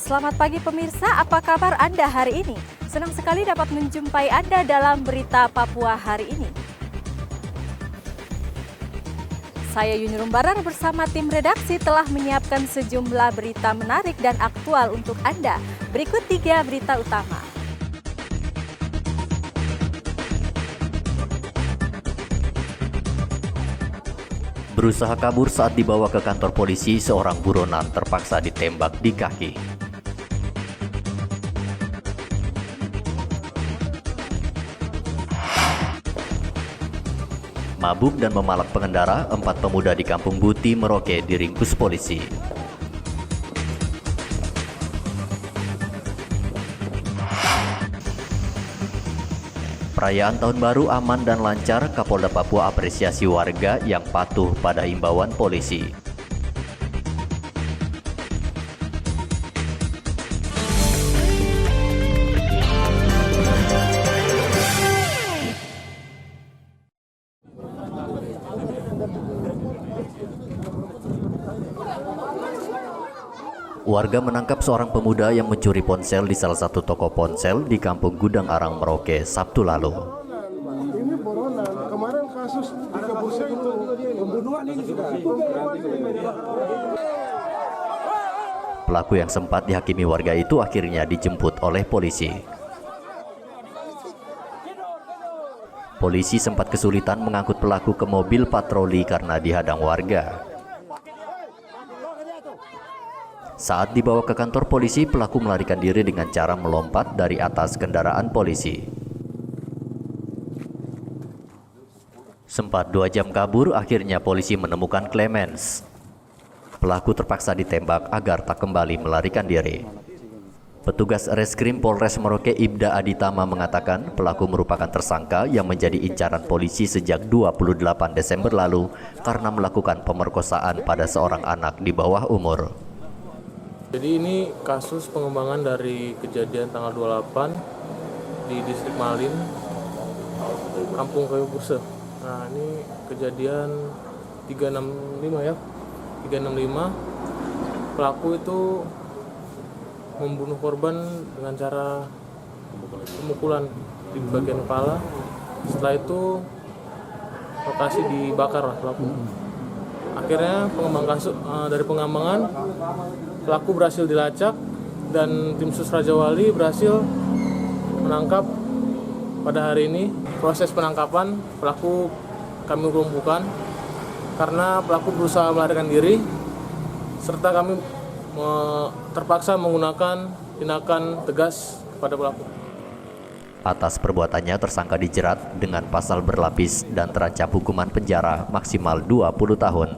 Selamat pagi pemirsa, apa kabar Anda hari ini? Senang sekali dapat menjumpai Anda dalam Berita Papua hari ini. Saya Yuni Rumbarar bersama tim redaksi telah menyiapkan sejumlah berita menarik dan aktual untuk Anda. Berikut 3 berita utama. Berusaha kabur saat dibawa ke kantor polisi, seorang buronan terpaksa ditembak di kaki. Mabuk dan memalak pengendara, 4 pemuda di Kampung Buti, Merauke diringkus polisi. Perayaan Tahun Baru aman dan lancar, Kapolda Papua apresiasi warga yang patuh pada imbauan polisi. Warga menangkap seorang pemuda yang mencuri ponsel di salah satu toko ponsel di Kampung Gudang Arang, Merauke, Sabtu lalu. Ini buronan. Kemarin kasus di Kabuse itu pembunuhan ini sudah. Pelaku yang sempat dihakimi warga itu akhirnya dijemput oleh polisi. Polisi sempat kesulitan mengangkut pelaku ke mobil patroli karena dihadang warga. Saat dibawa ke kantor polisi, pelaku melarikan diri dengan cara melompat dari atas kendaraan polisi. Sempat 2 jam kabur, akhirnya polisi menemukan Clemens. Pelaku terpaksa ditembak agar tak kembali melarikan diri. Petugas Reskrim Polres Merauke Ibda Aditama mengatakan pelaku merupakan tersangka yang menjadi incaran polisi sejak 28 Desember lalu karena melakukan pemerkosaan pada seorang anak di bawah umur. Jadi ini kasus pengembangan dari kejadian tanggal 28 di distrik Malin, Kampung Kayu Buse. Nah ini kejadian 365 ya, 365. Pelaku itu membunuh korban dengan cara pemukulan di bagian kepala. Setelah itu lokasi dibakar lah pelaku. Akhirnya dari pengembangan pelaku berhasil dilacak dan tim Sus Raja Wali berhasil menangkap pada hari ini. Proses penangkapan pelaku kami lumpuhkan karena pelaku berusaha melarikan diri serta kami terpaksa menggunakan tindakan tegas kepada pelaku. Atas perbuatannya tersangka dijerat dengan pasal berlapis dan terancam hukuman penjara maksimal 20 tahun.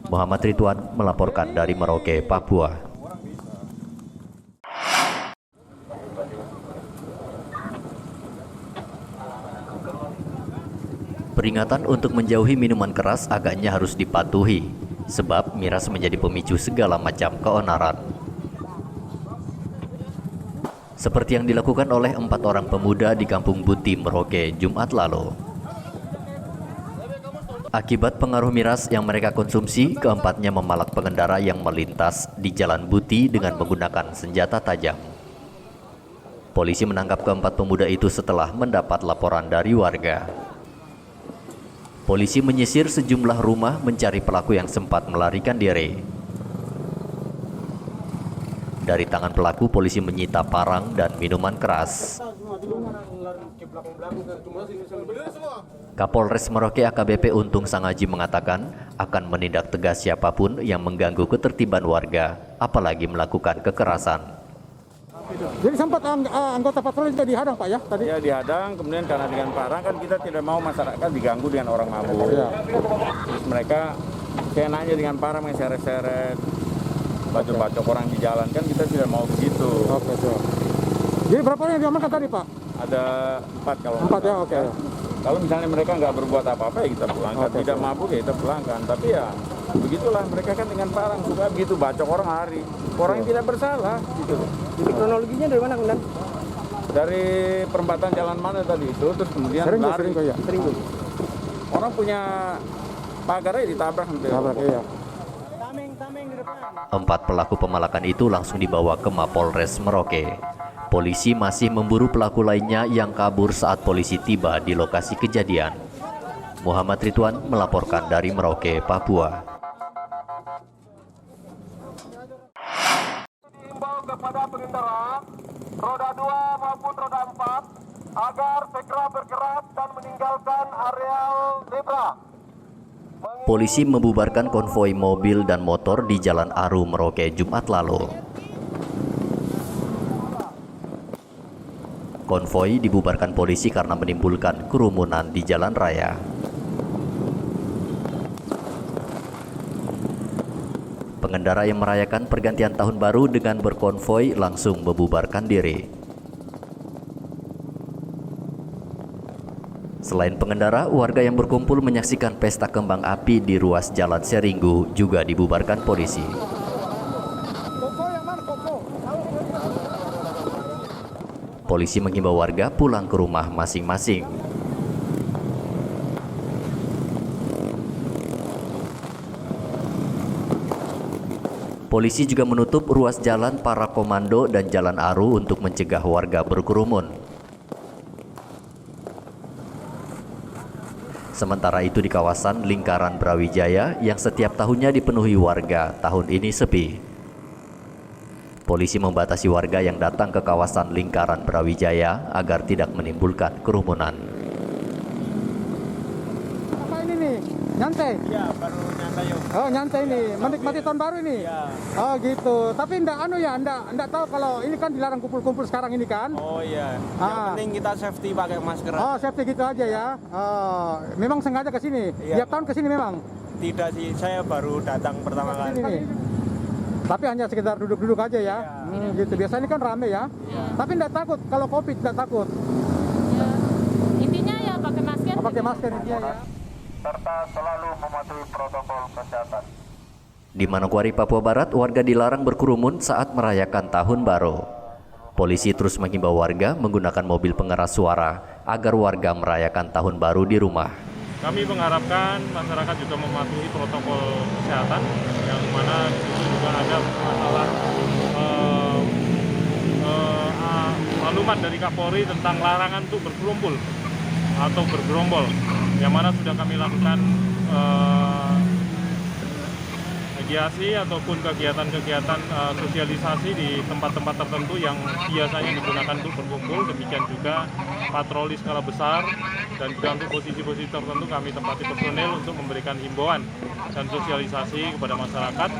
Muhammad Ridwan melaporkan dari Merauke, Papua. Peringatan untuk menjauhi minuman keras agaknya harus dipatuhi, sebab miras menjadi pemicu segala macam keonaran. Seperti yang dilakukan oleh 4 orang pemuda di Kampung Buti, Merauke, Jumat lalu. Akibat pengaruh miras yang mereka konsumsi, keempatnya memalak pengendara yang melintas di Jalan Buti dengan menggunakan senjata tajam. Polisi menangkap keempat pemuda itu setelah mendapat laporan dari warga. Polisi menyisir sejumlah rumah mencari pelaku yang sempat melarikan diri. Dari tangan pelaku, polisi menyita parang dan minuman keras. Kapolres Merauke AKBP Untung Sangaji mengatakan akan menindak tegas siapapun yang mengganggu ketertiban warga, apalagi melakukan kekerasan. Jadi sempat anggota patroli juga dihadang Pak ya tadi? Ya dihadang, kemudian karena dengan parang kan kita tidak mau masyarakat diganggu dengan orang mabuk. Ya. Terus mereka senanya dengan parang seret-seret, bacok-bacok orang di jalan, kan kita tidak mau begitu. Oke, siap. Jadi berapa orang yang diamankan tadi Pak? Ada 4 kalau 4 ya, oke. Kalau misalnya mereka nggak berbuat apa-apa ya kita pulangkan, tidak mabuk ya kita pulangkan. Tapi ya begitulah, mereka kan dengan parang suka begitu bacok orang hari, orang yang tidak bersalah gitu. Jadi kronologinya dari mana Komandan? Dari perempatan jalan mana tadi itu, terus kemudian Sering lari. ya? Sering. Orang punya pagarnya ditabrak nanti. Tabrak iya. 4 pelaku pemalakan itu langsung dibawa ke Mapolres Merauke. Polisi masih memburu pelaku lainnya yang kabur saat polisi tiba di lokasi kejadian. Muhammad Ridwan melaporkan dari Merauke, Papua. Diimbau kepada pengendara roda 2 maupun roda 4 agar segera bergerak dan meninggalkan areal zebra. Polisi membubarkan konvoi mobil dan motor di Jalan Aru, Merauke, Jumat lalu. Konvoi dibubarkan polisi karena menimbulkan kerumunan di jalan raya. Pengendara yang merayakan pergantian tahun baru dengan berkonvoi langsung membubarkan diri. Selain pengendara, warga yang berkumpul menyaksikan pesta kembang api di ruas Jalan Seringgu juga dibubarkan polisi. Polisi mengimbau warga pulang ke rumah masing-masing. Polisi juga menutup ruas jalan Para Komando dan Jalan Aru untuk mencegah warga berkerumun. Sementara itu di kawasan lingkaran Brawijaya yang setiap tahunnya dipenuhi warga, tahun ini sepi. Polisi membatasi warga yang datang ke kawasan lingkaran Brawijaya agar tidak menimbulkan kerumunan. Apa ini nih? Nyantai? Iya, baru nyantai yuk. Oh, nyantai nih. Menikmati tahun baru ini? Iya. Oh, gitu. Tapi enggak tahu kalau ini kan dilarang kumpul-kumpul sekarang ini kan? Oh iya. Yang penting kita safety pakai masker. Oh, safety gitu aja ya. Oh, memang sengaja ke sini. Iya. Tiap tahun ke sini memang. Tidak sih, saya baru datang pertama kali. Ini. Tapi hanya sekedar duduk-duduk aja ya. Gitu. Biasanya kan rame ya. Tapi enggak takut kalau Covid, enggak takut. Ya, intinya ya pakai masker. Pakai masker intinya ya. Serta selalu mematuhi protokol kesehatan. Di Manokwari, Papua Barat, warga dilarang berkerumun saat merayakan Tahun Baru. Polisi terus menghimbau warga menggunakan mobil pengeras suara agar warga merayakan Tahun Baru di rumah. Kami mengharapkan masyarakat juga mematuhi protokol kesehatan, yang mana di situ juga ada masalah maklumat dari Kapolri tentang larangan untuk berkerumpul atau bergerombol, yang mana sudah kami lakukan mediasi ataupun kegiatan-kegiatan sosialisasi di tempat-tempat tertentu yang biasanya digunakan untuk berkumpul. Demikian juga patroli skala besar, dan juga untuk posisi-posisi tertentu kami tempati personel untuk memberikan himbauan dan sosialisasi kepada masyarakat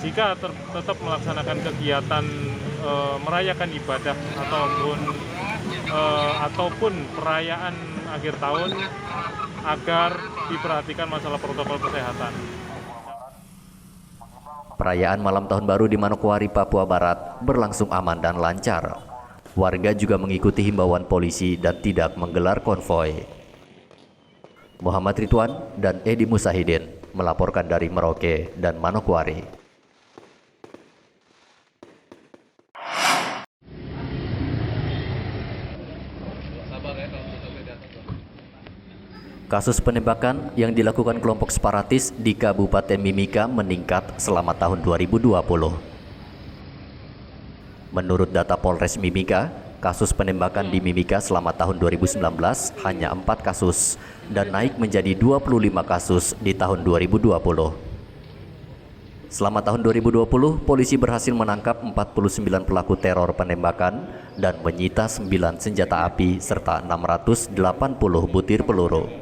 jika tetap melaksanakan kegiatan merayakan ibadah ataupun perayaan akhir tahun, agar diperhatikan masalah protokol kesehatan. Perayaan malam tahun baru di Manokwari, Papua Barat berlangsung aman dan lancar. Warga juga mengikuti himbauan polisi dan tidak menggelar konvoi. Muhammad Ridwan dan Edi Musahidin melaporkan dari Merauke dan Manokwari. Kasus penembakan yang dilakukan kelompok separatis di Kabupaten Mimika meningkat selama tahun 2020. Menurut data Polres Mimika, kasus penembakan di Mimika selama tahun 2019 hanya 4 kasus dan naik menjadi 25 kasus di tahun 2020. Selama tahun 2020, polisi berhasil menangkap 49 pelaku teror penembakan dan menyita 9 senjata api serta 680 butir peluru.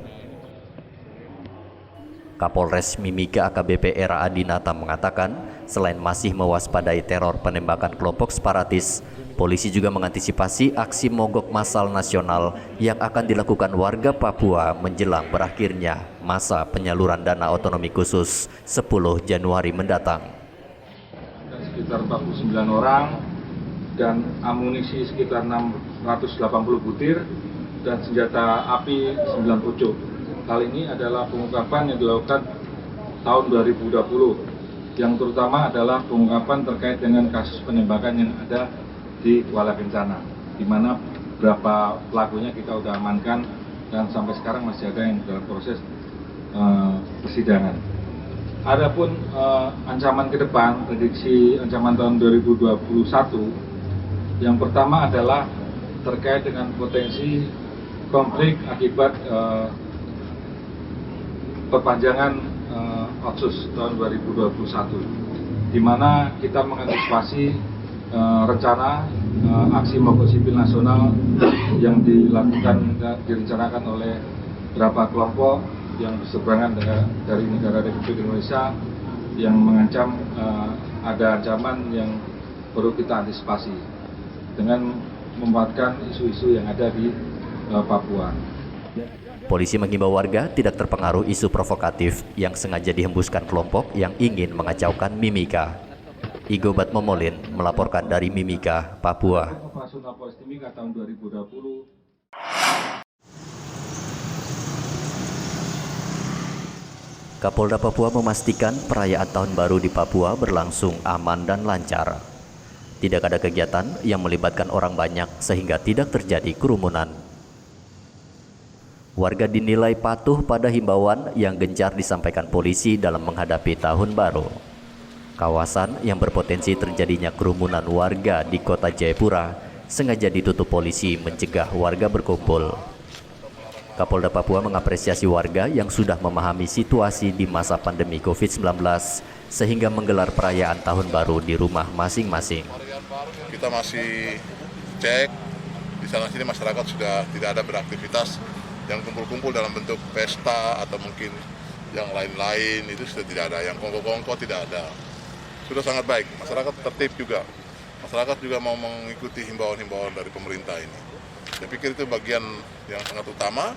Kapolres Mimika AKBP Era Adinata mengatakan, selain masih mewaspadai teror penembakan kelompok separatis, polisi juga mengantisipasi aksi mogok massal nasional yang akan dilakukan warga Papua menjelang berakhirnya masa penyaluran dana otonomi khusus 10 Januari mendatang. Ada sekitar 49 orang dan amunisi sekitar 680 butir dan senjata api 9 pucuk. Hal ini adalah pengungkapan yang dilakukan tahun 2020, yang terutama adalah pengungkapan terkait dengan kasus penembakan yang ada di Kuala Kencana, di mana beberapa pelakunya kita sudah amankan dan sampai sekarang masih ada yang dalam proses persidangan. Adapun ancaman ke depan, prediksi ancaman tahun 2021, yang pertama adalah terkait dengan potensi konflik akibat perpanjangan Otsus tahun 2021, di mana kita mengantisipasi rencana aksi mogok sipil nasional yang direncanakan oleh beberapa kelompok yang berseberangan dari negara Republik Indonesia yang mengancam ada ancaman yang perlu kita antisipasi dengan memanfaatkan isu-isu yang ada di Papua. Polisi mengimbau warga tidak terpengaruh isu provokatif yang sengaja dihembuskan kelompok yang ingin mengacaukan Mimika. Igobat Momolin melaporkan dari Mimika, Papua. Operasional Polres Timika tahun 2020. Kapolda Papua memastikan perayaan Tahun Baru di Papua berlangsung aman dan lancar. Tidak ada kegiatan yang melibatkan orang banyak sehingga tidak terjadi kerumunan. Warga dinilai patuh pada himbauan yang gencar disampaikan polisi dalam menghadapi Tahun Baru. Kawasan yang berpotensi terjadinya kerumunan warga di Kota Jayapura sengaja ditutup polisi mencegah warga berkumpul. Kapolda Papua mengapresiasi warga yang sudah memahami situasi di masa pandemi COVID-19 sehingga menggelar perayaan Tahun Baru di rumah masing-masing. Kita masih cek di sana-sini masyarakat sudah tidak ada beraktivitas yang kumpul-kumpul dalam bentuk pesta atau mungkin yang lain-lain, itu sudah tidak ada. Yang kongko-kongko tidak ada. Sudah sangat baik. Masyarakat tertib juga. Masyarakat juga mau mengikuti himbauan-himbauan dari pemerintah ini. Saya pikir itu bagian yang sangat utama,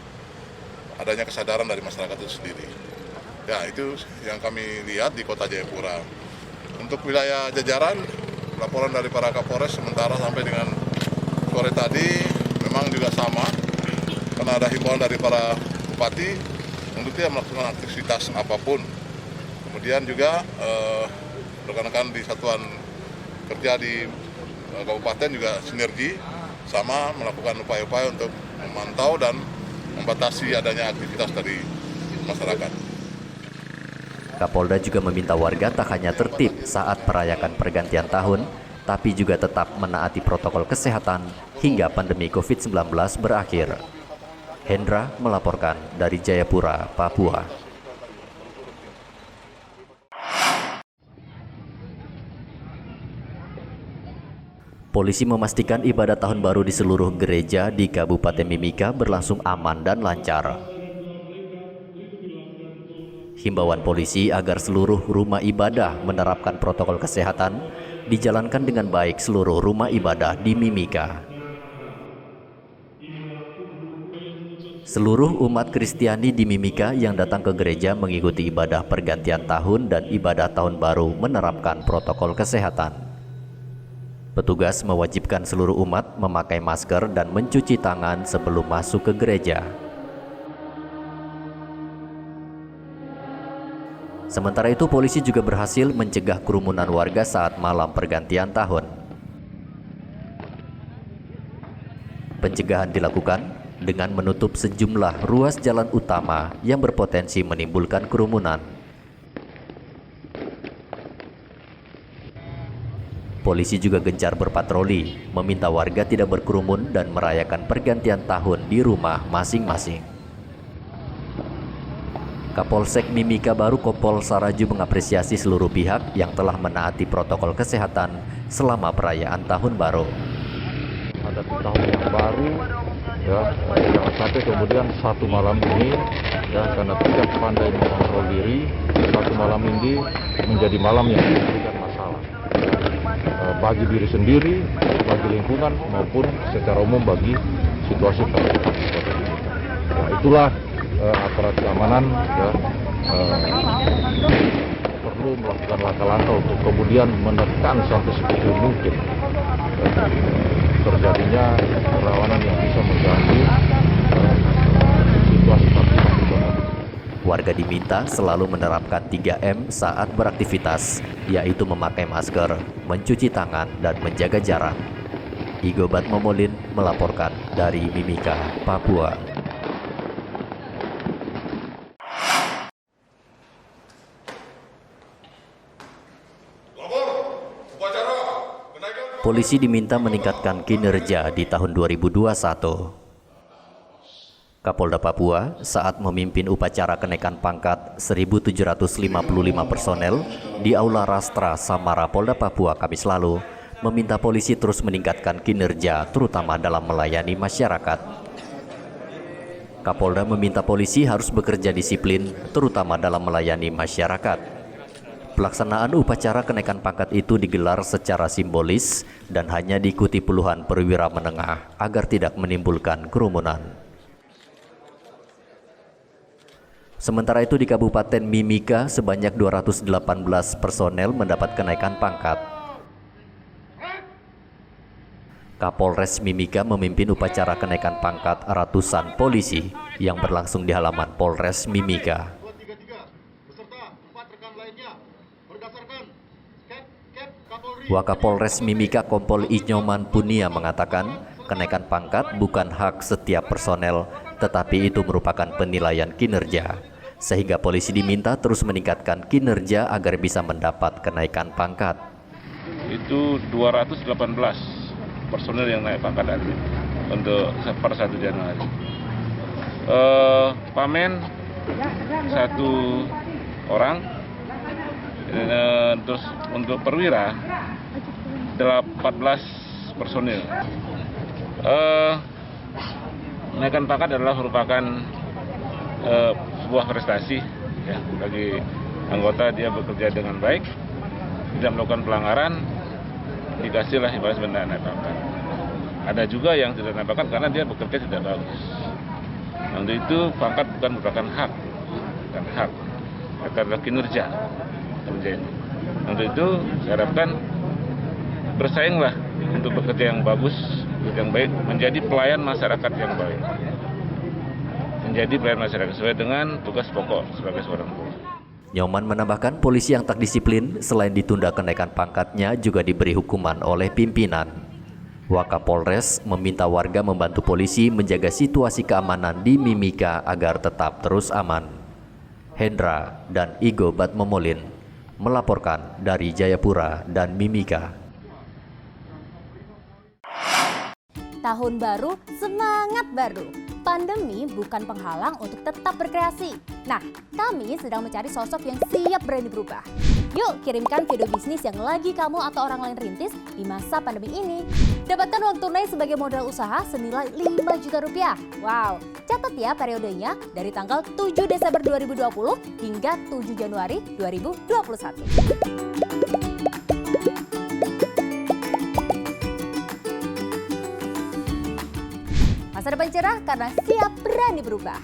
adanya kesadaran dari masyarakat itu sendiri. Ya, itu yang kami lihat di Kota Jayapura. Untuk wilayah jajaran, laporan dari para Kapolres sementara sampai dengan sore tadi memang juga sama. Karena ada himbauan dari para bupati untuk tidak melakukan aktivitas apapun. Kemudian juga rekan-rekan di satuan kerja di kabupaten juga sinergi sama melakukan upaya-upaya untuk memantau dan membatasi adanya aktivitas dari masyarakat. Kapolda juga meminta warga tak hanya tertib saat merayakan pergantian tahun, tapi juga tetap menaati protokol kesehatan hingga pandemi COVID-19 berakhir. Hendra melaporkan dari Jayapura, Papua. Polisi memastikan ibadah Tahun Baru di seluruh gereja di Kabupaten Mimika berlangsung aman dan lancar. Himbauan polisi agar seluruh rumah ibadah menerapkan protokol kesehatan dijalankan dengan baik seluruh rumah ibadah di Mimika. Seluruh umat Kristiani di Mimika yang datang ke gereja mengikuti ibadah pergantian tahun dan ibadah Tahun Baru menerapkan protokol kesehatan. Petugas mewajibkan seluruh umat memakai masker dan mencuci tangan sebelum masuk ke gereja. Sementara itu, polisi juga berhasil mencegah kerumunan warga saat malam pergantian tahun. Pencegahan dilakukan dengan menutup sejumlah ruas jalan utama yang berpotensi menimbulkan kerumunan. Polisi juga gencar berpatroli, meminta warga tidak berkerumun dan merayakan pergantian tahun di rumah masing-masing. Kapolsek Mimika Baru Kompol Saraju mengapresiasi seluruh pihak yang telah menaati protokol kesehatan selama perayaan Tahun Baru. Ada tahun yang baru, ya, jangan sampai kemudian satu malam ini, ya, karena tidak pandai mengontrol diri, satu malam ini menjadi malam yang memberikan masalah bagi diri sendiri, bagi lingkungan maupun secara umum bagi situasi keamanan. Ya, itulah aparat keamanan ya, perlu melakukan langkah-langkah untuk kemudian menekan sampai sekecil mungkin terjadinya kerawanan yang bisa mengganggu situasi keamanan. Warga diminta selalu menerapkan 3M saat beraktivitas, yaitu memakai masker, mencuci tangan, dan menjaga jarak. Igobat Momolin melaporkan dari Mimika, Papua. polisi diminta meningkatkan kinerja di tahun 2021. Kapolda Papua saat memimpin upacara kenaikan pangkat 1.755 personel di Aula Rastra Samara Polda Papua Kamis lalu, meminta polisi terus meningkatkan kinerja terutama dalam melayani masyarakat. Kapolda meminta polisi harus bekerja disiplin terutama dalam melayani masyarakat. Pelaksanaan upacara kenaikan pangkat itu digelar secara simbolis dan hanya diikuti puluhan perwira menengah agar tidak menimbulkan kerumunan. Sementara itu di Kabupaten Mimika sebanyak 218 personel mendapat kenaikan pangkat. Kapolres Mimika memimpin upacara kenaikan pangkat ratusan polisi yang berlangsung di halaman Polres Mimika. Wakapolres Mimika Kompol Inyoman Punia mengatakan, kenaikan pangkat bukan hak setiap personel, tetapi itu merupakan penilaian kinerja. Sehingga polisi diminta terus meningkatkan kinerja agar bisa mendapat kenaikan pangkat. Itu 218 personel yang naik pangkat hari untuk per 1 Januari. Pamen 1 orang, terus untuk perwira 14 personil. Kenaikan pangkat adalah merupakan sebuah prestasi ya, bagi anggota. Dia bekerja dengan baik, tidak melakukan pelanggaran, dikasihlah imbalan benda naik pangkat. Ada juga yang tidak naik pangkat karena dia bekerja tidak bagus. Untuk itu pangkat bukan merupakan hak, bukan hak, itu adalah kinerja. Untuk itu saya harapkan bersainglah untuk bekerja yang bagus, yang baik, menjadi pelayan masyarakat yang baik, menjadi pelayan masyarakat sesuai dengan tugas pokok sebagai seorang polisi. Nyoman menambahkan polisi yang tak disiplin selain ditunda kenaikan pangkatnya juga diberi hukuman oleh pimpinan. Wakapolres meminta warga membantu polisi menjaga situasi keamanan di Mimika agar tetap terus aman. Hendra dan Igo Batmomolin melaporkan dari Jayapura dan Mimika. Tahun baru, semangat baru. Pandemi bukan penghalang untuk tetap berkreasi. Nah, kami sedang mencari sosok yang siap berani berubah. Yuk, kirimkan video bisnis yang lagi kamu atau orang lain rintis di masa pandemi ini. Dapatkan uang tunai sebagai modal usaha senilai 5 juta rupiah. Wow, catat ya periodenya dari tanggal 7 Desember 2020 hingga 7 Januari 2021. Masa depan cerah karena siap berani berubah.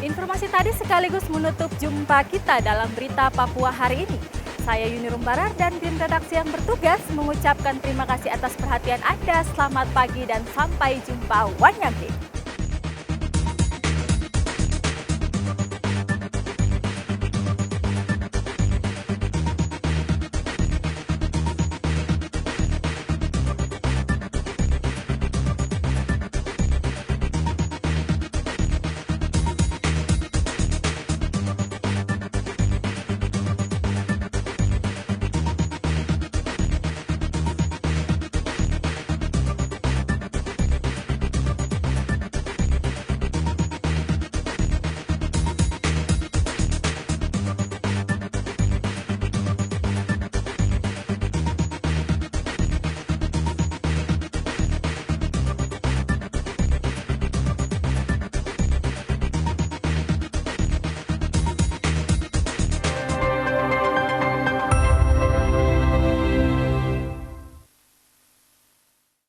Informasi tadi sekaligus menutup jumpa kita dalam berita Papua hari ini. Saya Yuni Rumbarar dan tim redaksi yang bertugas mengucapkan terima kasih atas perhatian Anda. Selamat pagi dan sampai jumpa. Wanyamdi.